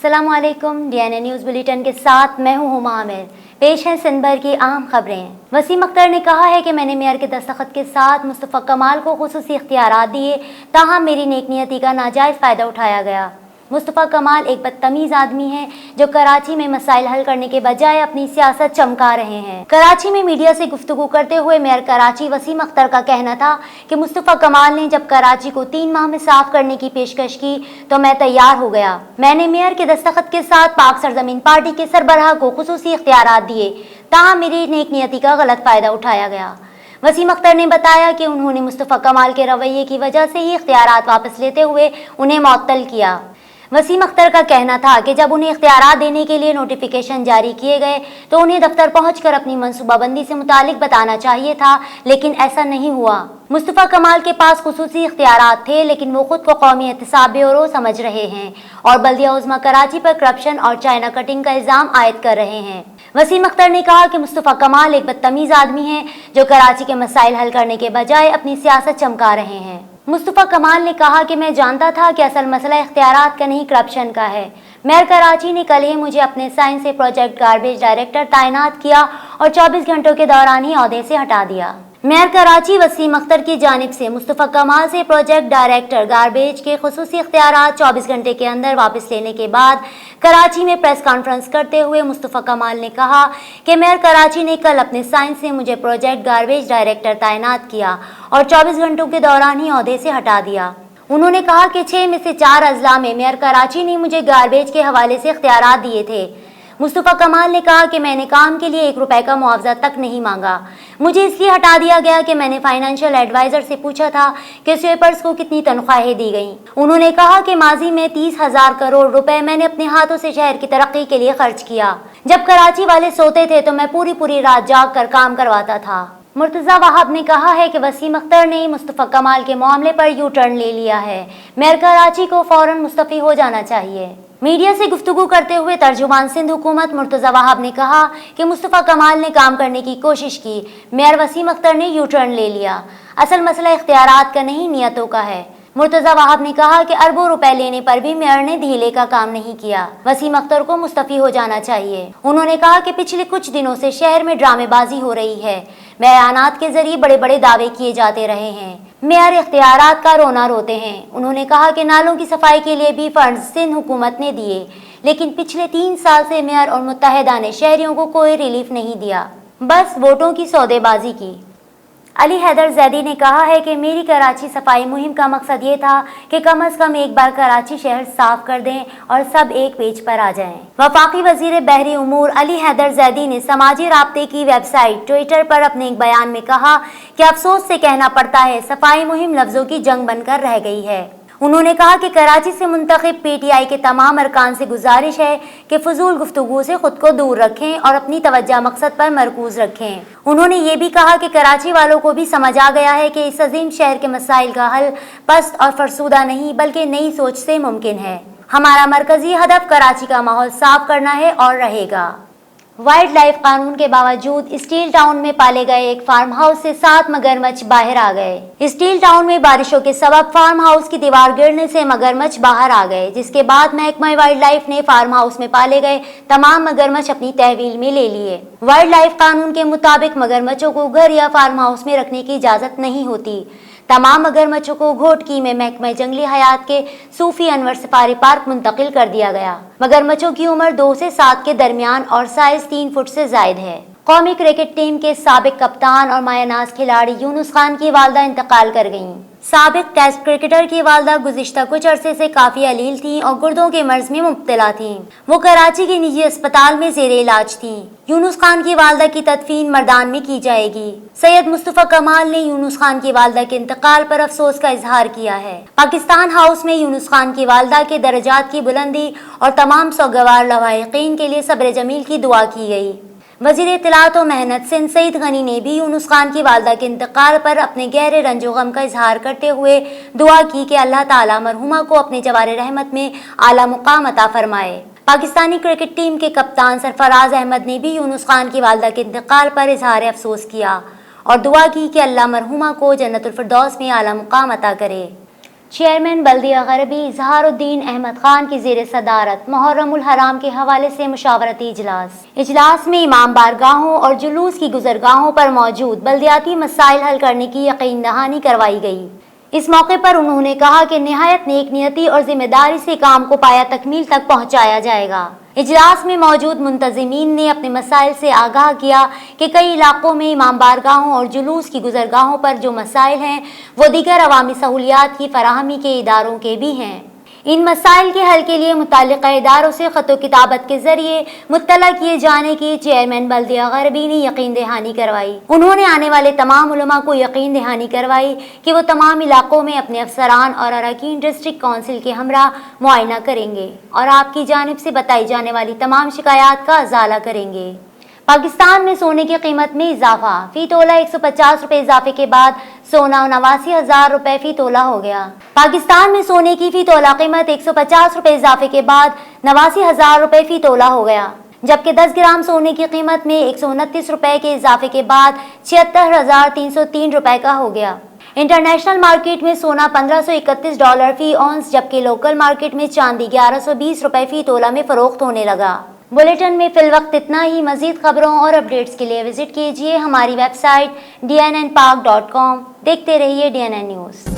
अस्सलाम वालेकुम। DNA news bulletin के साथ मैं हूँ हुमा आमिर। पेश है सिंध भर की अहम खबरें। वसीम अख्तर ने कहा है कि मैंने मेयर के दस्तखत के साथ मुस्तफ़ा कमाल को खुसूसी इख्तियारात दिए, ताहम मेरी नेकनियती का नाजायज़ फ़ायदा उठाया गया। मुस्तफ़ा कमाल एक बदतमीज़ आदमी है जो कराची में मसाइल हल करने के बजाय अपनी सियासत चमका रहे हैं। कराची में मीडिया से गुफ्तगू करते हुए मेयर कराची वसीम अख्तर का कहना था कि मुस्तफ़ा कमाल ने जब कराची को 3 माह में साफ करने की पेशकश की तो मैं तैयार हो गया। मैंने मेयर के दस्तखत के साथ पाक सरजमीन पार्टी के सरबराह को खुसूसी इख्तियारात दिए, ताहम मेरी नेकनियती का गलत फ़ायदा उठाया गया। वसीम अख्तर ने बताया कि उन्होंने मुस्तफ़ा कमाल के रवैये की वजह से ही इख्तियारात वापस लेते हुए उन्हें मुअत्तल किया। वसीम अख्तर का कहना था कि जब उन्हें इख्तियारात देने के लिए नोटिफिकेशन जारी किए गए तो उन्हें दफ्तर पहुंचकर अपनी मनसूबाबंदी से मुतालिक बताना चाहिए था, लेकिन ऐसा नहीं हुआ। मुस्तफ़ा कमाल के पास खुसूसी इख्तियारात थे, लेकिन वो खुद को कौमी एहतसाब ब्यूरो समझ रहे हैं और बल्दिया उज़्मा कराची पर करप्शन और चाइना कटिंग का इल्ज़ाम आयद कर रहे हैं। वसीम अख्तर ने कहा कि मुस्तफ़ा कमाल एक बदतमीज़ आदमी है जो कराची के मसाइल हल करने के बजाय अपनी सियासत चमका रहे हैं। मुस्तफ़ा कमाल ने कहा कि मैं जानता था कि असल मसला इख्तियारात का नहीं, करप्शन का है। मेयर कराची ने कल ही मुझे अपने साइंस से प्रोजेक्ट गार्बेज डायरेक्टर तैनात किया और 24 घंटों के दौरान ही ओहदे से हटा दिया। मेयर कराची वसीम अख्तर की जानिब से मुस्तफ़ा कमाल से प्रोजेक्ट डायरेक्टर गार्बेज के खुसूसी इख्तियारात 24 घंटे के अंदर वापस लेने के बाद कराची में प्रेस कॉन्फ्रेंस करते हुए मुस्तफ़ा कमाल ने कहा कि मेयर कराची ने कल अपने साइंस से मुझे प्रोजेक्ट गार्बेज डायरेक्टर तैनात किया और 24 घंटों के दौरान ही ओहदे से हटा दिया। उन्होंने कहा कि 6 में से 4 अजला में मेयर कराची ने मुझे गार्बेज के हवाले से इख्तियारात दिए थे। मुस्तफ़ा कमाल ने कहा कि मैंने काम के लिए 1 रुपए का मुआवजा तक नहीं मांगा। मुझे इसलिए हटा दिया गया कि मैंने फाइनेंशियल एडवाइज़र से पूछा था कि स्वीपर्स को कितनी तनख्वाहें दी गईं। उन्होंने कहा कि माजी में 30,000 करोड़ रुपए मैंने अपने हाथों से शहर की तरक्की के लिए खर्च किया। जब कराची वाले सोते थे तो मैं पूरी रात जाग कर काम करवाता था। मुर्तज़ा वहाब ने कहा है कि वसीम अख्तर ने मुस्तफ़ा कमाल के मामले पर यू टर्न ले लिया है। मेयर कराची को फौरन मुस्तफ़ी हो जाना चाहिए। मीडिया से गुफ्तगू करते हुए तर्जुमान सिंध हुकूमत मुर्तज़ा वहाब ने कहा कि मुस्तफ़ा कमाल ने काम करने की कोशिश की, मेयर वसीम अख्तर ने यू टर्न ले लिया। असल मसला इख्तियारात का नहीं, नियतों का है। मुर्तज़ा वहाब ने कहा कि अरबों रुपए लेने पर भी मेयर ने धीले का काम नहीं किया। वसीम अख्तर को मुस्तफ़ी हो जाना चाहिए। उन्होंने कहा कि पिछले कुछ दिनों से शहर में ड्रामेबाजी हो रही है। बयानात के जरिए बड़े दावे किए जाते रहे हैं। मेयर इख्तियारात का रोना रोते हैं। उन्होंने कहा कि नालों की सफाई के लिए भी फंड सिंध हुकूमत ने दिए, लेकिन पिछले 3 साल से मेयर और मुत्तहिदा ने शहरियों को कोई रिलीफ नहीं दिया, बस वोटों की सौदेबाजी की। अली हैदर जैदी ने कहा है कि मेरी कराची सफाई मुहिम का मकसद ये था कि कम अज़ कम एक बार कराची शहर साफ कर दें और सब एक पेज पर आ जाएं। वफाकी वजीर बहरी उमूर अली हैदर जैदी ने समाजी राब्ते की वेबसाइट ट्विटर पर अपने एक बयान में कहा कि अफसोस से कहना पड़ता है, सफाई मुहिम लफ्ज़ों की जंग बनकर रह गई है। उन्होंने कहा कि कराची से मुंतखब PTI के तमाम अरकान से गुजारिश है कि फजूल गुफ्तगू से खुद को दूर रखें और अपनी तवज्जो मकसद पर मरकूज रखें। उन्होंने ये भी कहा कि कराची वालों को भी समझ आ गया है कि इस अजीम शहर के मसाइल का हल पस्त और फरसूदा नहीं बल्कि नई सोच से मुमकिन है। हमारा मरकजी हदफ कराची का माहौल साफ करना है और रहेगा। वाइल्ड लाइफ कानून के बावजूद स्टील टाउन में पाले गए एक फार्म हाउस से 7 मगरमच्छ बाहर आ गए। स्टील टाउन में बारिशों के सबब फार्म हाउस की दीवार गिरने से मगरमच्छ बाहर आ गए, जिसके बाद महकमा वाइल्ड लाइफ ने फार्म हाउस में पाले गए तमाम मगरमच्छ अपनी तहवील में ले लिए। वाइल्ड लाइफ कानून के मुताबिक मगरमच्छों को घर या फार्म हाउस में रखने की इजाजत नहीं होती। तमाम मगरमच्छों को घोटकी में महकमा जंगली हयात के सूफी अनवर सफारी पार्क मुंतकिल कर दिया गया। मगरमच्छों की उम्र 2 से 7 के दरमियान और साइज 3 फुट से जायद है। कौमी क्रिकेट टीम के साबिक कप्तान और मायनाज खिलाड़ी यूनुस खान की वालदा इंतकाल कर गईं। साबिक टेस्ट क्रिकेटर की वालदा गुज़िश्ता कुछ अरसे से काफी अलील थीं और गुर्दों के मर्ज में मुब्तला थीं। वो कराची के निजी अस्पताल में ज़ेरे इलाज थीं। यूनुस खान की वालदा की तदफीन मर्दान में की जाएगी। सैयद मुस्तफ़ा कमाल ने यूनुस खान की वालदा के इंतकाल पर अफसोस का इजहार किया है। पाकिस्तान हाउस में यूनुस खान की वालदा के दर्जात की बुलंदी और तमाम सोगवार लवाहिकीन के लिए सब्र जमील की दुआ की गई। वज़ीर इत्तलात व मेहनत सिंध सईद गनी ने भी यूनुस खान की वालदा के इंतकाल पर अपने गहरे रंजो गम का इजहार करते हुए दुआ की कि अल्लाह ताला मरहुमा को अपने जवारे रहमत में आला मुकाम अता फरमाए। पाकिस्तानी क्रिकेट टीम के कप्तान सरफराज अहमद ने भी यूनुस खान की वालदा के इंतकाल पर इजहार अफसोस किया और दुआ की कि अल्लाह मरहुमा को जन्नतुल फिरदौस में आला मुकाम अता करे। چیئرمین بلدیہ غربی اظہار الدین احمد خان کی زیر صدارت محرم الحرام کے حوالے سے مشاورتی اجلاس میں امام بارگاہوں اور جلوس کی گزرگاہوں پر موجود بلدیاتی مسائل حل کرنے کی یقین دہانی کروائی گئی۔ اس موقع پر انہوں نے کہا کہ نہایت نیک نیتی اور ذمہ داری سے کام کو پایا تکمیل تک پہنچایا جائے گا۔ اجلاس میں موجود منتظمین نے اپنے مسائل سے آگاہ کیا کہ کئی علاقوں میں امام بارگاہوں اور جلوس کی گزرگاہوں پر جو مسائل ہیں وہ دیگر عوامی سہولیات کی فراہمی کے اداروں کے بھی ہیں۔ ان مسائل کے حل کے لیے متعلقہ اداروں سے خط و کتابت کے ذریعے مطلع کیے جانے کی چیئرمین بلدیہ غربی نے یقین دہانی کروائی۔ انہوں نے آنے والے تمام علماء کو یقین دہانی کروائی کہ وہ تمام علاقوں میں اپنے افسران اور اراکین ڈسٹرکٹ کونسل کے ہمراہ معائنہ کریں گے اور آپ کی جانب سے بتائی جانے والی تمام شکایات کا ازالہ کریں گے۔ پاکستان میں سونے کی قیمت میں اضافہ، فی تولہ 150 روپے اضافے کے بعد سونا 89,000 روپے فی تولہ ہو گیا۔ پاکستان میں سونے کی فی تولہ قیمت 150 روپے اضافے کے بعد 89,000 روپے فی تولہ ہو گیا، جبکہ 10 گرام سونے کی قیمت میں 129 روپے کے اضافے کے بعد 76,303 روپے کا ہو گیا۔ انٹرنیشنل مارکیٹ میں سونا $1,531 فی اونس، جبکہ لوکل مارکیٹ میں چاندی 1,120 روپے فی تولہ میں فروخت ہونے لگا۔ بلیٹن میں فی الوقت اتنا ہی۔ مزید خبروں اور اپڈیٹس کے لیے وزٹ کیجیے ہماری ویب سائٹ dnnpark.com۔ دیکھتے رہیے DNN نیوز۔